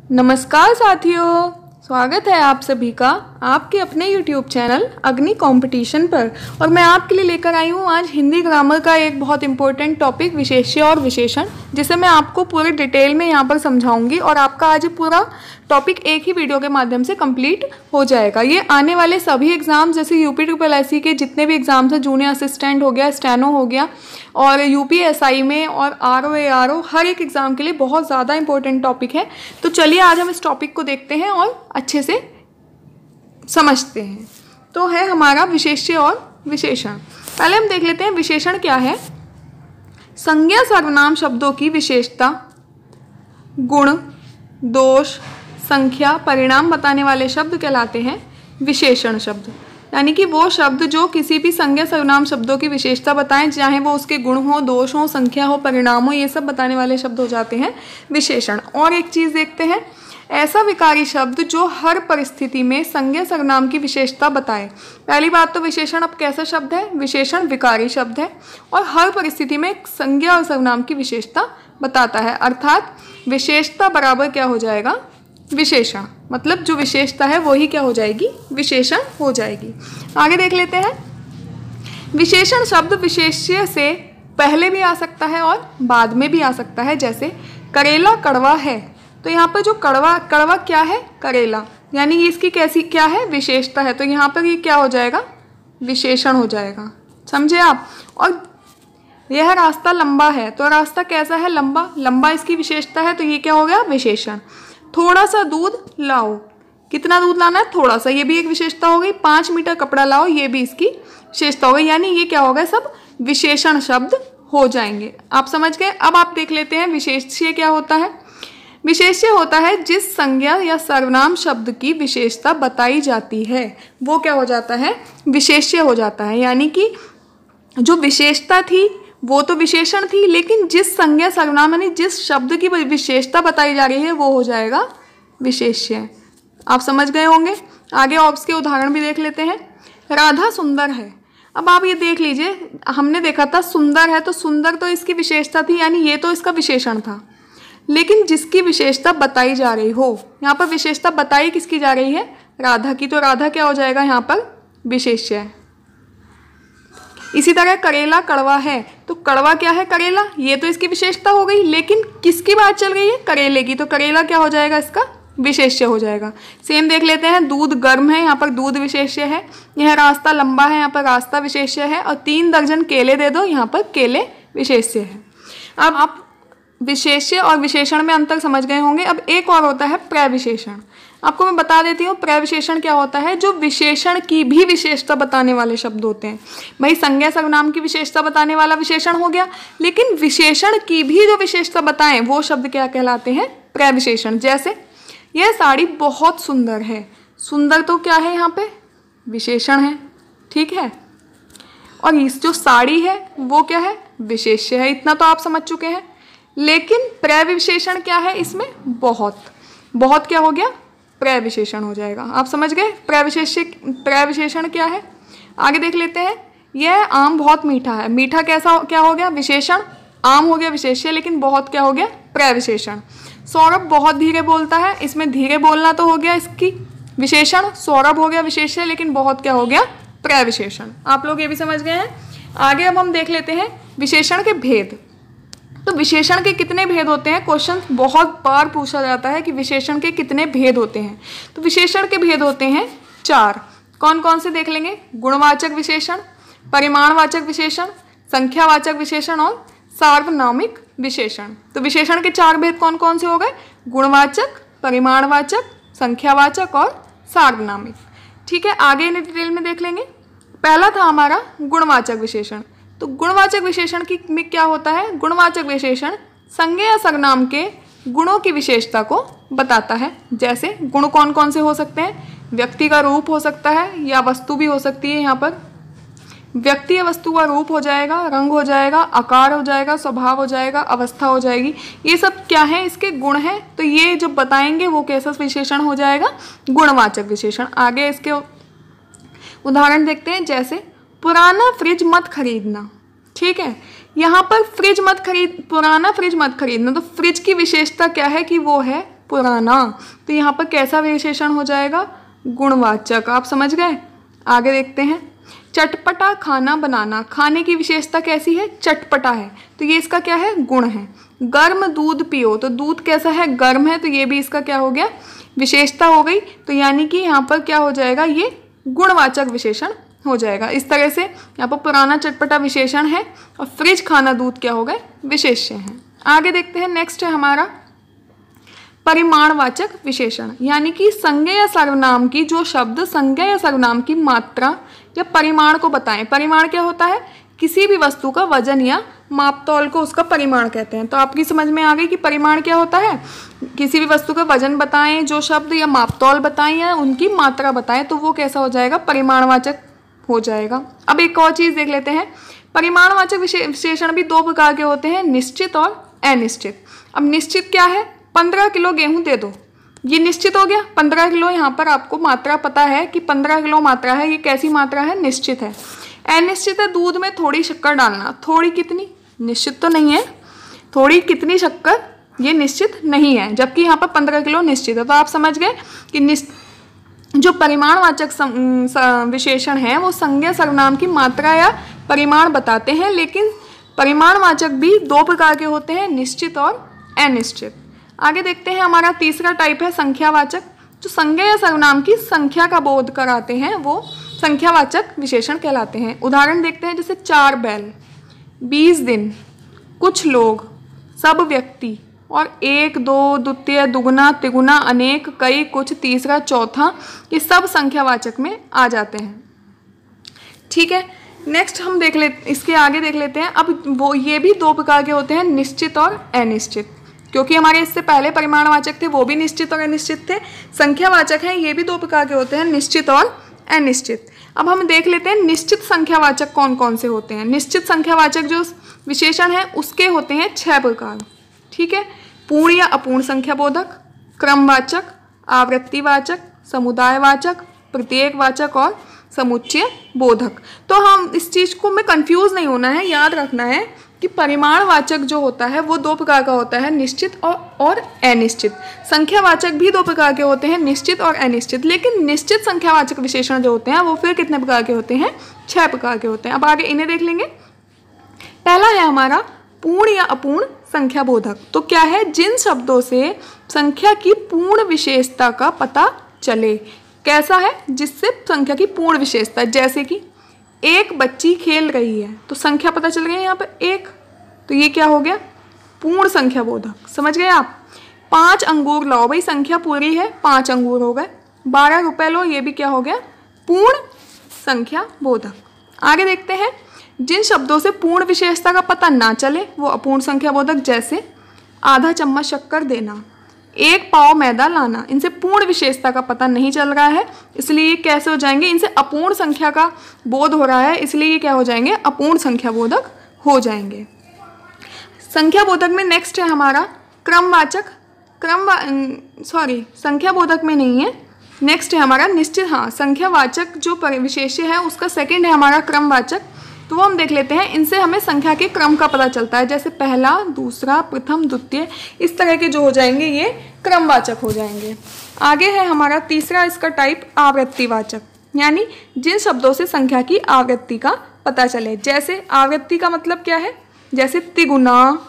नमस्कार साथियों, स्वागत है आप सभी का आपके अपने YouTube चैनल अग्नि कंपटीशन पर। और मैं आपके लिए लेकर आई हूँ आज हिंदी ग्रामर का एक बहुत इंपॉर्टेंट टॉपिक विशेष्य और विशेषण, जिसे मैं आपको पूरे डिटेल में यहाँ पर समझाऊंगी और आपका आज पूरा टॉपिक एक ही वीडियो के माध्यम से कंप्लीट हो जाएगा। ये आने वाले सभी एग्जाम जैसे UPSSC के जितने भी एग्जाम्स हैं, जूनियर असिस्टेंट हो गया, स्टेनो हो गया और UPSI में और RO ARO, हर एक एग्ज़ाम के लिए बहुत ज़्यादा इंपॉर्टेंट टॉपिक है। तो चलिए आज हम इस टॉपिक को देखते हैं और अच्छे से समझते हैं। तो है हमारा विशेष्य और विशेषण। पहले हम देख लेते हैं विशेषण क्या है। संज्ञा सर्वनाम शब्दों की विशेषता, गुण, दोष, संख्या, परिणाम बताने वाले शब्द कहलाते हैं विशेषण शब्द। यानी कि वो शब्द जो किसी भी संज्ञा सर्वनाम शब्दों की विशेषता बताएं, चाहे वो उसके गुण हो, दोष हो, संख्या हो, परिणाम हो, ये सब बताने वाले शब्द हो जाते हैं विशेषण। और एक चीज़ देखते हैं, ऐसा विकारी शब्द जो हर परिस्थिति में संज्ञा सर्वनाम की विशेषता बताए। पहली बात तो विशेषण अब कैसा शब्द है? विशेषण विकारी शब्द है और हर परिस्थिति में संज्ञा और सर्वनाम की विशेषता बताता है। अर्थात विशेषता बराबर क्या हो जाएगा? विशेषण। मतलब जो विशेषता है वही क्या हो जाएगी? विशेषण हो जाएगी। आगे देख लेते हैं। विशेषण शब्द विशेष्य से पहले भी आ सकता है और बाद में भी आ सकता है। जैसे करेला कड़वा है, तो यहाँ पर जो कड़वा क्या है? करेला। यानी इसकी कैसी क्या है? विशेषता है। तो यहाँ पर ये क्या हो जाएगा? विशेषण हो जाएगा। समझे आप? और यह रास्ता लंबा है, तो रास्ता कैसा है? लंबा। लंबा इसकी विशेषता है, तो ये क्या हो गया? विशेषण। थोड़ा सा दूध लाओ, कितना दूध लाना है? थोड़ा सा, ये भी एक विशेषता हो गई। 5 मीटर कपड़ा लाओ, ये भी इसकी विशेषता हो गई। यानी ये क्या हो गया? सब विशेषण शब्द हो जाएंगे। आप समझ गए? अब आप देख लेते हैं विशेष्य क्या होता है। विशेष्य होता है जिस संज्ञा या सर्वनाम शब्द की विशेषता बताई जाती है, वो क्या हो जाता है? विशेष्य हो जाता है। यानी कि जो विशेषता थी वो तो विशेषण थी, लेकिन जिस संज्ञा सर्वनाम यानी जिस शब्द की विशेषता बताई जा रही है वो हो जाएगा विशेष्य। आप समझ गए होंगे। आगे और उसके उदाहरण भी देख लेते हैं। राधा सुंदर है। अब आप ये देख लीजिए, हमने देखा था सुंदर है, तो सुंदर तो इसकी विशेषता थी, यानी ये तो इसका विशेषण था। लेकिन जिसकी विशेषता बताई जा रही हो, यहाँ पर विशेषता बताई किसकी जा रही है? राधा की। तो राधा क्या हो जाएगा? यहाँ पर विशेष्य। इसी तरह करेला कड़वा है, तो कड़वा क्या है? करेला। ये तो इसकी विशेषता हो गई, लेकिन किसकी बात चल रही है? करेले की। तो करेला क्या हो जाएगा? इसका विशेष्य हो जाएगा। सेम देख लेते हैं। दूध गर्म है, यहाँ पर दूध विशेष्य है। यह रास्ता लंबा है, यहाँ पर रास्ता विशेष्य है। और 3 दर्जन केले दे दो, यहाँ पर केले विशेष्य है। अब आप विशेष्य और विशेषण में अंतर समझ गए होंगे। अब एक और होता है प्रविशेषण। आपको मैं बता देती हूँ प्रविशेषण क्या होता है। जो विशेषण की भी विशेषता बताने वाले शब्द होते हैं। भाई संज्ञा सर्वनाम की विशेषता बताने वाला विशेषण हो गया, लेकिन विशेषण की भी जो विशेषता बताएं वो शब्द क्या कहलाते हैं? प्रविशेषण। जैसे यह साड़ी बहुत सुंदर है। सुंदर तो क्या है? यहाँ पे विशेषण है, ठीक है। और इस जो साड़ी है वो क्या है? विशेष्य है। इतना तो आप समझ चुके हैं। लेकिन प्रविशेषण क्या है इसमें? बहुत। बहुत क्या हो गया? प्रविशेषण हो जाएगा। आप समझ गए प्रविशेषण क्या है। आगे देख लेते हैं। यह आम बहुत मीठा है। मीठा कैसा क्या हो गया? विशेषण। आम हो गया विशेष्य, लेकिन बहुत क्या हो गया? प्रविशेषण। सौरभ बहुत धीरे बोलता है। इसमें धीरे बोलना तो हो गया इसकी विशेषण, सौरभ हो गया विशेष्य, लेकिन बहुत क्या हो गया? प्रविशेषण। आप लोग ये भी समझ गए हैं। आगे अब हम देख लेते हैं विशेषण के भेद। तो विशेषण के कितने भेद होते हैं? क्वेश्चन बहुत बार पूछा जाता है कि विशेषण के कितने भेद होते हैं। तो विशेषण के भेद होते हैं 4। कौन कौन से देख लेंगे? गुणवाचक विशेषण, परिमाणवाचक विशेषण, संख्यावाचक विशेषण और सार्वनामिक विशेषण। तो विशेषण के 4 भेद कौन कौन से हो गए? गुणवाचक, परिमाणवाचक, संख्यावाचक और सार्वनामिक। ठीक है, आगे इन डिटेल में देख लेंगे। पहला था हमारा गुणवाचक विशेषण। तो गुणवाचक विशेषण की में क्या होता है? गुणवाचक विशेषण संज्ञा या सर्वनाम के गुणों की विशेषता को बताता है। जैसे गुण कौन कौन से हो सकते हैं? व्यक्ति का रूप हो सकता है या वस्तु भी हो सकती है। यहाँ पर व्यक्ति या वस्तु का रूप हो जाएगा, रंग हो जाएगा, आकार हो जाएगा, स्वभाव हो जाएगा, अवस्था हो जाएगी। ये सब क्या है? इसके गुण हैं। तो ये जो बताएंगे वो कैसा विशेषण हो जाएगा? गुणवाचक विशेषण। आगे इसके उदाहरण देखते हैं। जैसे पुराना फ्रिज मत खरीदना। ठीक है, यहाँ पर फ्रिज मत खरीद, पुराना फ्रिज मत खरीदना। तो फ्रिज की विशेषता क्या है कि वो है पुराना। तो यहाँ पर कैसा विशेषण हो जाएगा? गुणवाचक। आप समझ गए? आगे देखते हैं। चटपटा खाना बनाना, खाने की विशेषता कैसी है? चटपटा है, तो ये इसका क्या है? गुण है। गर्म दूध पियो, तो दूध कैसा है? गर्म है, तो ये भी इसका क्या हो गया? विशेषता हो गई। तो यानी कि यहाँ पर क्या हो जाएगा? ये गुणवाचक विशेषण हो जाएगा। इस तरह से यहाँ पर पुराना चटपटा विशेषण है और फ्रिज खाना दूध क्या हो गए? विशेष्य हैं। आगे देखते हैं। नेक्स्ट है हमारा परिमाणवाचक विशेषण, यानी कि संज्ञा या सर्वनाम की जो शब्द संज्ञा या सर्वनाम की मात्रा या परिमाण को बताएं। परिमाण क्या होता है? किसी भी वस्तु का वजन या मापतौल को उसका परिमाण कहते हैं। तो आपकी समझ में आ गई कि परिमाण क्या होता है? किसी भी वस्तु का वजन बताएं, जो शब्द या मापतौल बताएं या उनकी मात्रा बताएं, तो वो कैसा हो जाएगा? परिमाणवाचक हो जाएगा। अब एक और चीज़ देख लेते हैं। परिमाणवाचक विशेषण भी दो प्रकार के होते हैं, निश्चित और अनिश्चित। अब निश्चित क्या है? 15 किलो गेहूं दे दो, ये निश्चित हो गया। 15 किलो यहाँ पर आपको मात्रा पता है कि 15 किलो मात्रा है, ये कैसी मात्रा है? निश्चित है। अनिश्चित है, दूध में थोड़ी शक्कर डालना, थोड़ी कितनी? निश्चित तो नहीं है। थोड़ी कितनी शक्कर? ये निश्चित नहीं है, जबकि यहाँ पर 15 किलो निश्चित है। तो आप समझ गए कि जो परिमाणवाचक विशेषण है वो संज्ञा सर्वनाम की मात्रा या परिमाण बताते हैं, लेकिन परिमाणवाचक भी दो प्रकार के होते हैं, निश्चित और अनिश्चित। आगे देखते हैं। हमारा तीसरा टाइप है संख्यावाचक। जो संज्ञा या सर्वनाम की संख्या का बोध कराते हैं वो संख्यावाचक विशेषण कहलाते हैं। उदाहरण देखते हैं, जैसे 4 बैल, 20 दिन, कुछ लोग, सब व्यक्ति और 1, 2, द्वितीय, दुगुना, तिगुना, अनेक, कई, कुछ, तीसरा, चौथा, ये सब संख्यावाचक में आ जाते हैं। ठीक है। नेक्स्ट हम इसके आगे देख लेते हैं। अब वो ये भी दो प्रकार के होते हैं, निश्चित और अनिश्चित। क्योंकि हमारे इससे पहले परिमाणवाचक थे वो भी निश्चित और अनिश्चित थे, संख्यावाचक हैं ये भी दो प्रकार के होते हैं, निश्चित और अनिश्चित। अब हम देख लेते हैं निश्चित संख्यावाचक कौन कौन से होते हैं। निश्चित संख्यावाचक जो विशेषण है उसके होते हैं 6 प्रकार। ठीक है। पूर्ण या अपूर्ण संख्याबोधक, क्रमवाचक, आवृत्तिवाचक, समुदायवाचक, प्रत्येकवाचक और समुच्चय बोधक। तो हम इस चीज़ को में कंफ्यूज नहीं होना है, याद रखना है कि परिमाणवाचक जो होता है वो दो प्रकार का होता है, निश्चित और अनिश्चित। संख्यावाचक भी दो प्रकार के होते हैं, निश्चित और अनिश्चित। लेकिन निश्चित संख्यावाचक विशेषण जो होते हैं वो फिर कितने प्रकार के होते हैं? 6 प्रकार के होते हैं। अब आगे इन्हें देख लेंगे। पहला है हमारा पूर्ण या अपूर्ण संख्याबोधक। तो क्या है? जिन शब्दों से संख्या की पूर्ण विशेषता का पता चले। कैसा है? जिससे संख्या की पूर्ण विशेषता, जैसे कि एक बच्ची खेल रही है, तो संख्या पता चल गई यहाँ पर 1, तो ये क्या हो गया? पूर्ण संख्या बोधक। समझ गए आप? 5 अंगूर लाओ, भाई संख्या पूरी है, 5 अंगूर हो गए। 12 रुपए लो, ये भी क्या हो गया? पूर्ण संख्या बोधक। आगे देखते हैं। जिन शब्दों से पूर्ण विशेषता का पता ना चले वो अपूर्ण संख्या बोधक, जैसे आधा चम्मच शक्कर देना, 1 पाव मैदा लाना। इनसे पूर्ण विशेषता का पता नहीं चल रहा है, इसलिए ये कैसे हो जाएंगे? इनसे अपूर्ण संख्या का बोध हो रहा है, इसलिए ये क्या हो जाएंगे? अपूर्ण संख्या बोधक हो जाएंगे। संख्या बोधक में नेक्स्ट है हमारा क्रमवाचक। संख्या बोधक में नहीं है, नेक्स्ट है हमारा निश्चित। हाँ, संख्यावाचक जो विशेष्य है उसका सेकेंड है हमारा क्रमवाचक। तो वो हम देख लेते हैं। इनसे हमें संख्या के क्रम का पता चलता है, जैसे पहला, दूसरा, प्रथम, द्वितीय, इस तरह के जो हो जाएंगे ये क्रमवाचक हो जाएंगे। आगे है हमारा तीसरा इसका टाइप आवृत्तिवाचक, यानी जिन शब्दों से संख्या की आवृत्ति का पता चले। जैसे आवृत्ति का मतलब क्या है? जैसे तिगुना,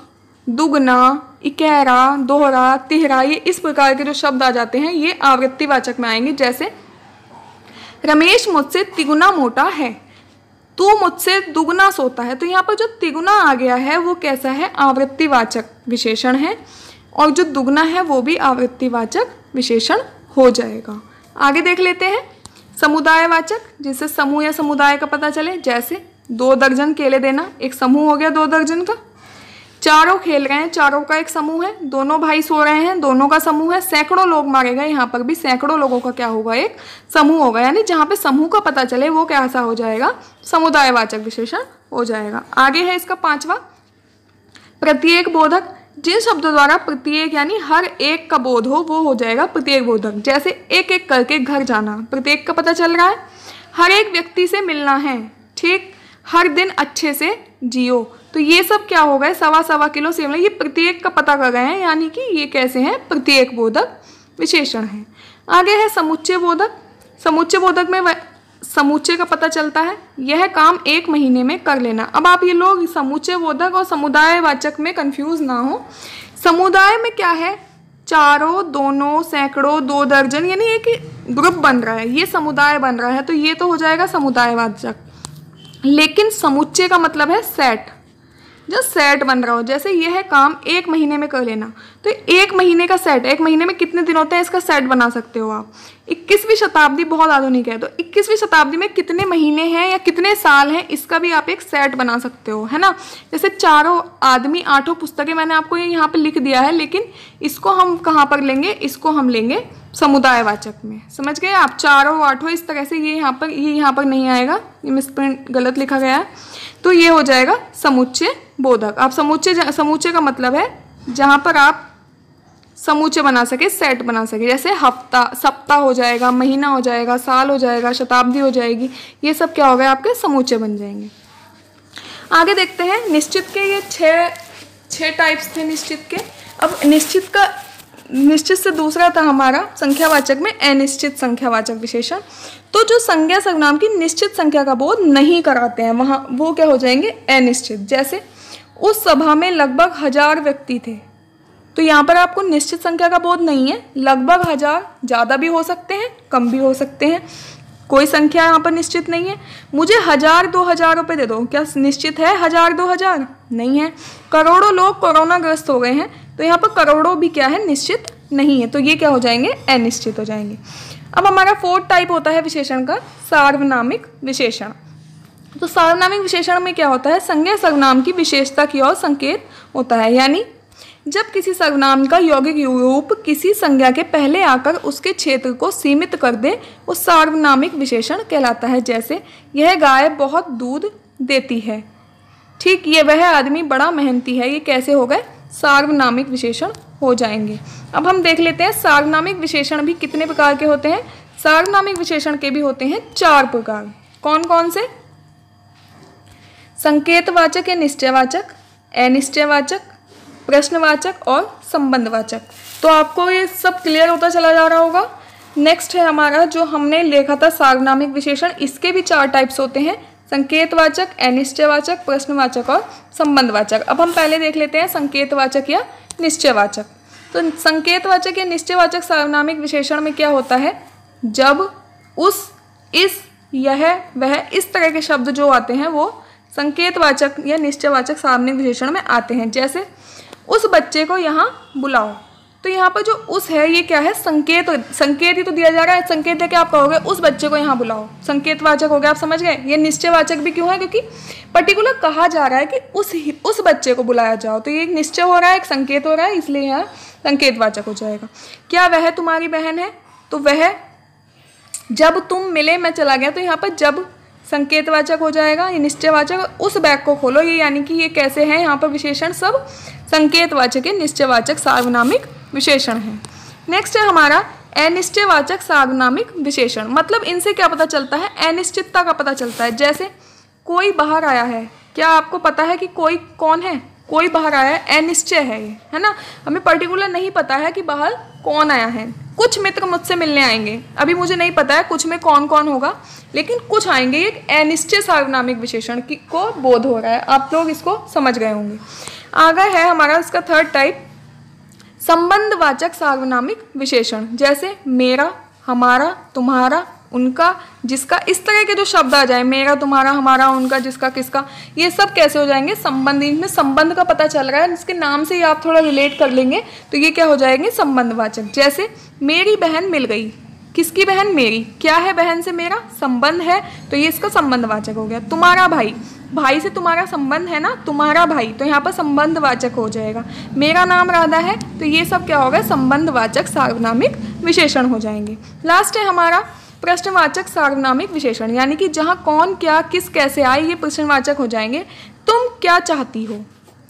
दुगना, इकहरा, दोहरा, तिहरा, ये इस प्रकार के जो शब्द आ जाते हैं ये आवृत्तिवाचक में आएंगे। जैसे रमेश मुझसे तिगुना मोटा है, तू मुझसे दुगना सोता है। तो यहाँ पर जो तिगुना आ गया है वो कैसा है? आवृत्तिवाचक विशेषण है, और जो दुगना है वो भी आवृत्तिवाचक विशेषण हो जाएगा। आगे देख लेते हैं समुदायवाचक, जिससे समूह या समुदाय का पता चले। जैसे 2 दर्जन केले देना, एक समूह हो गया 2 दर्जन का। चारों खेल रहे हैं, चारों का एक समूह है। दोनों भाई सो रहे हैं, दोनों का समूह है। सैकड़ों लोग मारे गए, यहाँ पर भी सैकड़ों लोगों का क्या होगा? एक समूह होगा। यानी जहाँ पे समूह का पता चले वो कैसा हो जाएगा? समुदायवाचक विशेषण हो जाएगा। आगे है इसका 5वां प्रत्येक बोधक। जिन शब्दों द्वारा प्रत्येक यानी हर एक का बोध हो वो हो जाएगा प्रत्येक बोधक। जैसे एक एक करके घर जाना, प्रत्येक का पता चल रहा है। हर एक व्यक्ति से मिलना है, ठीक। हर दिन अच्छे से जियो। तो ये सब क्या हो गए, 1.25 किलो शिमला, ये प्रत्येक का पता कर गए हैं, यानी कि ये कैसे हैं, प्रत्येक बोधक विशेषण हैं। आगे है समुच्चय बोधक। समुच्चय बोधक में समुच्चय का पता चलता है, यह काम 1 महीने में कर लेना। अब आप ये लोग समुच्चय बोधक और समुदायवाचक में कंफ्यूज ना हो। समुदाय में क्या है, चारों, दोनों, सैकड़ों, 2 दर्जन, यानी एक ग्रुप बन रहा है, ये समुदाय बन रहा है, तो ये तो हो जाएगा समुदायवाचक। लेकिन समुच्चय का मतलब है सेट, जो सेट बन रहा हो, जैसे यह काम 1 महीने में कर लेना, तो 1 महीने का सेट, 1 महीने में कितने दिन होते हैं, इसका सेट बना सकते हो आप। 21वीं शताब्दी बहुत आधुनिक है, तो 21वीं शताब्दी में कितने महीने हैं या कितने साल हैं, इसका भी आप एक सेट बना सकते हो, है ना। जैसे चारों आदमी, 8 पुस्तकें, मैंने आपको ये यहाँ पे लिख दिया है, लेकिन इसको हम कहाँ पर लेंगे, इसको हम लेंगे समुदायवाचक में। समझ गए आप, चारों, 8 इस तरह से, ये यहाँ पर नहीं आएगा, ये मिसप्रिंट गलत लिखा गया है, तो ये हो जाएगा समुच्चय बोधक। आप समुच्चय का मतलब है जहाँ पर आप समूचे बना सके, सेट बना सके, जैसे हफ्ता, सप्ताह हो जाएगा, महीना हो जाएगा, साल हो जाएगा, शताब्दी हो जाएगी, ये सब क्या हो गए, आपके समूचे बन जाएंगे। आगे देखते हैं निश्चित के, ये 6 टाइप्स थे निश्चित के। अब निश्चित से दूसरा था हमारा संख्यावाचक में अनिश्चित संख्यावाचक विशेषण। तो जो संज्ञा सर्वनाम की निश्चित संख्या का बोध नहीं कराते हैं, वहाँ वो क्या हो जाएंगे, अनिश्चित। जैसे उस सभा में लगभग 1000 व्यक्ति थे, तो यहाँ पर आपको निश्चित संख्या का बोध नहीं है। लगभग 1000 ज़्यादा भी हो सकते हैं, कम भी हो सकते हैं, कोई संख्या यहाँ पर निश्चित नहीं है। मुझे 1000-2000 रुपये दे दो, क्या निश्चित है 1000-2000? नहीं है। करोड़ों लोग कोरोना ग्रस्त हो गए हैं, तो यहाँ पर करोड़ों भी क्या है, निश्चित नहीं है, तो ये क्या हो जाएंगे, अनिश्चित हो जाएंगे। अब हमारा 4th टाइप होता है विशेषण का, सार्वनामिक विशेषण। तो सार्वनामिक विशेषण में क्या होता है, संज्ञा सर्वनाम की विशेषता की ओर संकेत होता है, यानी जब किसी सर्वनाम का यौगिक रूप किसी संज्ञा के पहले आकर उसके क्षेत्र को सीमित कर दे, वो सार्वनामिक विशेषण कहलाता है। जैसे यह गाय बहुत दूध देती है, ठीक, ये वह आदमी बड़ा मेहनती है, ये कैसे हो गए, सार्वनामिक विशेषण हो जाएंगे। अब हम देख लेते हैं सार्वनामिक विशेषण भी कितने प्रकार के होते हैं। सार्वनामिक विशेषण के भी होते हैं 4 प्रकार। कौन कौन से, संकेतवाचक या निश्चयवाचक, अनिश्चयवाचक, प्रश्नवाचक और संबंधवाचक। तो आपको ये सब क्लियर होता चला जा रहा होगा। नेक्स्ट है हमारा जो हमने लिखा था सार्वनामिक विशेषण, इसके भी 4 टाइप्स होते हैं, संकेतवाचक, अनिश्चयवाचक, प्रश्नवाचक और संबंधवाचक। अब हम पहले देख लेते हैं संकेतवाचक या निश्चयवाचक। तो संकेतवाचक या निश्चयवाचक सार्वनामिक विशेषण में क्या होता है, जब उस, इस, यह, वह, इस तरह के शब्द जो आते हैं वो संकेतवाचक या निश्चयवाचक सार्वनामिक विशेषण में आते हैं। जैसे उस बच्चे को यहाँ बुलाओ, तो यहाँ पर जो उस है ये क्या है, संकेत ही तो दिया जा रहा है। संकेत है कि आप कहोगे उस बच्चे को यहाँ बुलाओ, संकेतवाचक हो गया, आप समझ गए। ये निश्चयवाचक भी क्यों है, क्योंकि पर्टिकुलर कहा जा रहा है कि उस बच्चे को बुलाया जाओ, तो ये एक निश्चय हो रहा है, एक संकेत हो रहा है, इसलिए यहाँ संकेतवाचक हो जाएगा। क्या वह तुम्हारी बहन है, तो वह, जब तुम मिले मैं चला गया, तो यहाँ पर जब संकेतवाचक हो जाएगा, ये निश्चयवाचक। उस बैग को खोलो, ये यानी कि ये कैसे हैं, यहाँ पर विशेषण सब संकेतवाचक या निश्चयवाचक सार्वनामिक विशेषण है। नेक्स्ट है हमारा अनिश्चयवाचक सार्वनामिक विशेषण। मतलब इनसे क्या पता चलता है, अनिश्चितता का पता चलता है। जैसे कोई बाहर आया है, क्या आपको पता है कि कोई कौन है, कोई बाहर आया है, अनिश्चय है ये, है ना। हमें पर्टिकुलर नहीं पता है कि बाहर कौन आया है। कुछ मित्र मुझसे मिलने आएंगे, अभी मुझे नहीं पता है कुछ में कौन कौन होगा, लेकिन कुछ आएंगे, एक अनिश्चय सार्वनामिक विशेषण को बोध हो रहा है। आप लोग इसको समझ गए होंगे। आगे है हमारा इसका 3rd टाइप, संबंधवाचक सार्वनामिक विशेषण। जैसे मेरा, हमारा, तुम्हारा, उनका, जिसका, इस तरह के जो शब्द आ जाए, मेरा, तुम्हारा, हमारा, उनका, जिसका, किसका, ये सब कैसे हो जाएंगे, संबंध। इनमें संबंध का पता चल रहा है, इसके नाम से ही आप थोड़ा रिलेट कर लेंगे, तो ये क्या हो जाएंगे, संबंधवाचक। जैसे मेरी बहन मिल गई, किसकी बहन, मेरी, क्या है बहन से मेरा, संबंध है, तो ये इसका संबंधवाचक हो गया। तुम्हारा भाई, भाई से तुम्हारा संबंध है ना, तुम्हारा भाई, तो यहाँ पर संबंधवाचक हो जाएगा। मेरा नाम राधा है, तो ये सब क्या होगा, संबंधवाचक सार्वनामिक विशेषण हो जाएंगे। लास्ट है हमारा प्रश्नवाचक सार्वनामिक विशेषण, यानी कि जहाँ कौन, क्या, किस, कैसे आए, ये प्रश्नवाचक हो जाएंगे। तुम क्या चाहती हो,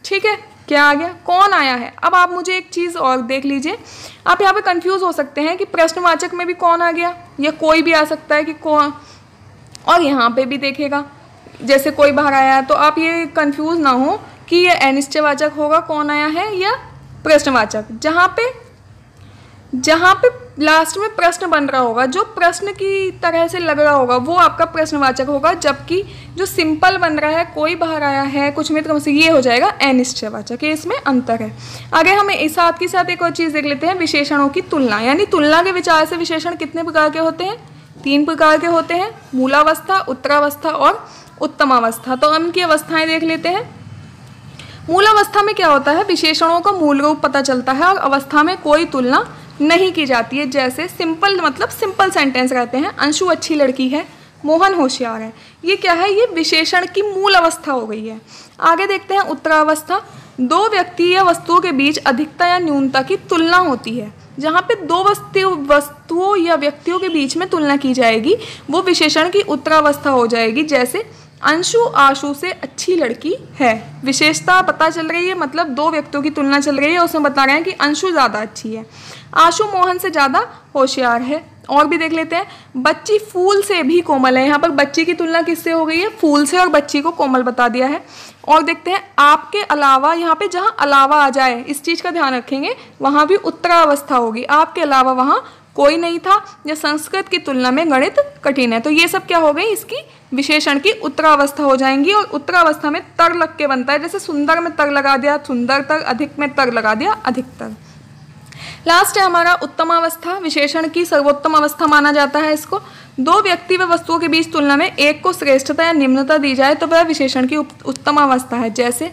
ठीक है, क्या आ गया, कौन आया है। अब आप मुझे एक चीज़ और देख लीजिए, आप यहाँ पे कंफ्यूज हो सकते हैं कि प्रश्नवाचक में भी कौन आ गया, या कोई भी आ सकता है कि कौन, और यहाँ पे भी देखिएगा जैसे कोई बाहर आया है तो आप ये कंफ्यूज ना हो कि ये अनिश्चयवाचक होगा, कौन आया है, या प्रश्नवाचक। जहाँ पे लास्ट में प्रश्न बन रहा होगा, जो प्रश्न की तरह से लग रहा होगा, वो आपका प्रश्नवाचक होगा, जबकि जो सिंपल बन रहा है, कोई बाहर आया है, कुछ मित्र मुझसे, ये हो जाएगा अनिश्चयवाचक। ये इसमें अंतर है। आगे हम इस साथ के साथ एक और चीज़ देख लेते हैं, विशेषणों की तुलना। यानी तुलना के विचार से विशेषण कितने प्रकार के होते हैं? 3 प्रकार के होते हैं, मूलावस्था, उत्तरावस्था और उत्तमावस्था। तो हम इनकी अवस्थाएं देख लेते हैं। मूलावस्था में क्या होता है? विशेषणों का मूल रूप पता चलता है और अवस्था में कोई तुलना नहीं की जाती है। जैसे सिंपल, मतलब सिंपल सेंटेंस रहते हैं, अंशु अच्छी लड़की है, मोहन होशियार है। ये क्या है? ये विशेषण की मूल अवस्था हो गई है। आगे देखते हैं उत्तरावस्था। 2 व्यक्ति या वस्तुओं के बीच अधिकता या न्यूनता की तुलना होती है। जहाँ पे 2 वस्तुओं या व्यक्तियों के बीच में तुलना की जाएगी, वो विशेषण की उत्तरावस्था हो जाएगी। जैसे अंशु आशु से अच्छी लड़की है। विशेषता पता चल रही है, मतलब 2 व्यक्तियों की तुलना चल रही है, उसमें बता रहे हैं कि अंशु ज़्यादा अच्छी है, आशु मोहन से ज़्यादा होशियार है। और भी देख लेते हैं, बच्ची फूल से भी कोमल है। यहाँ पर बच्ची की तुलना किससे हो गई है? फूल से, और बच्ची को कोमल बता दिया है। और देखते हैं, आपके अलावा, यहाँ पे जहाँ अलावा आ जाए इस चीज़ का ध्यान रखेंगे, वहाँ भी उत्तरावस्था होगी। आपके अलावा वहाँ कोई नहीं था, या संस्कृत की तुलना में गणित कठिन है। तो ये सब क्या हो गई? इसकी विशेषण की उत्तरावस्था हो जाएंगी। और उत्तरावस्था में तर लग के बनता है। जैसे सुंदर में तर लगा दिया सुंदर तर, अधिक में तर लगा दिया अधिकतर। लास्ट है हमारा उत्तमावस्था। विशेषण की सर्वोत्तम अवस्था माना जाता है इसको। 2 व्यक्ति व वस्तुओं के बीच तुलना में एक को श्रेष्ठता या निम्नता दी जाए तो वह विशेषण की उत्तमावस्था है। जैसे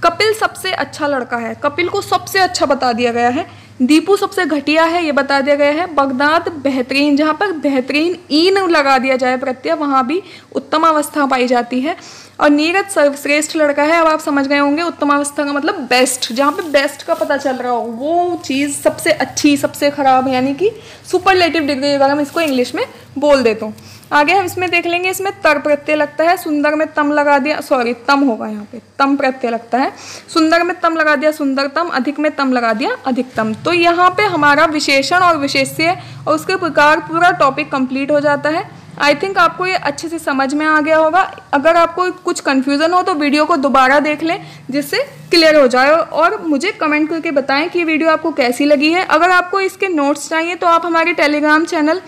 कपिल सबसे अच्छा लड़का है, कपिल को सबसे अच्छा बता दिया गया है। दीपू सबसे घटिया है, ये बता दिया गया है। बगदाद बेहतरीन, जहाँ पर बेहतरीन ईन लगा दिया जाए प्रत्यय, वहाँ भी उत्तमावस्था पाई जाती है। और नीरज सर्वश्रेष्ठ लड़का है। अब आप समझ गए होंगे उत्तमावस्था का मतलब बेस्ट, जहाँ पे बेस्ट का पता चल रहा हो, वो चीज़ सबसे अच्छी, सबसे खराब, यानी कि सुपरलेटिव डिग्री अगर हम इसको इंग्लिश में बोल देते हो। आगे हम इसमें देख लेंगे, इसमें तर प्रत्यय लगता है। सुंदर में तम लगा दिया, सॉरी तम होगा यहाँ पे, तम प्रत्यय लगता है। सुंदर में तम लगा दिया सुंदरतम, अधिक में तम लगा दिया अधिकतम। तो यहाँ पे हमारा विशेषण और विशेष्य और उसके प्रकार पूरा टॉपिक कंप्लीट हो जाता है। आई थिंक आपको ये अच्छे से समझ में आ गया होगा। अगर आपको कुछ कन्फ्यूज़न हो तो वीडियो को दोबारा देख लें, जिससे क्लियर हो जाए। और मुझे कमेंट करके बताएं कि ये वीडियो आपको कैसी लगी है। अगर आपको इसके नोट्स चाहिए तो आप हमारे टेलीग्राम चैनल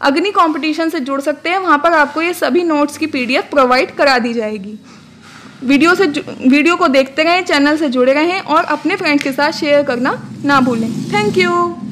अग्नि कंपटीशन से जुड़ सकते हैं। वहाँ पर आपको ये सभी नोट्स की PDF प्रोवाइड करा दी जाएगी। वीडियो को देखते रहें, चैनल से जुड़े रहें और अपने फ्रेंड्स के साथ शेयर करना ना भूलें। Thank you.